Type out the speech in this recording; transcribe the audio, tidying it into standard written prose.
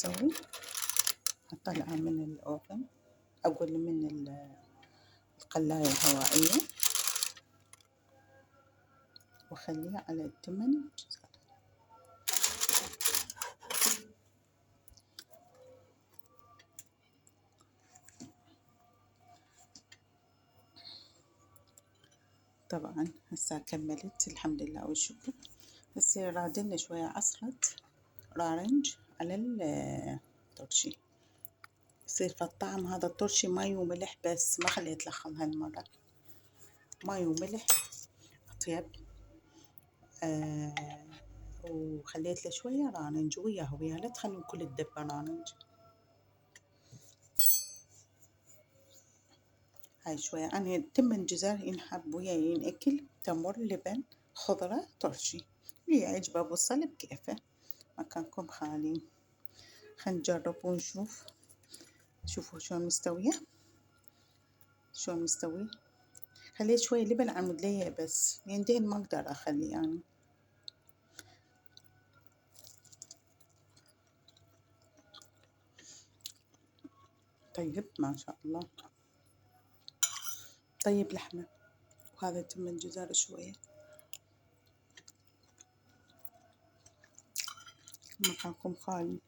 أسوي؟ أطلعه من الأوفن، أقول من القلاية الهوائية، وأخليه على 8 جزر. طبعا هسه كملت الحمد لله والشكر. هسه رادلنا شوية عصرة رارنج على الترشي، يصير فالطعم هذا الترشي ماي وملح بس، ما خليت له خل هالمرة، ماي وملح أطيب. وخليت له شوية رانج وياه لا تخلون كل الدبة رانج. هاي شوية، أنا 8 جزر ينحب ويا ينأكل، تمر لبن خضرة ترشي، اللي يعجبه بصل بكيفه، مكانكم خالي. خلينا نجرب ونشوف. شوفوا شلون مستوية، شلون مستوي. خليت شوية لبن على مود ليه بس، يندهن ما أقدر أخليه يعني. طيب ما شاء الله، طيب لحمة. وهذا 8 جزر شوية، مكانكم خالي.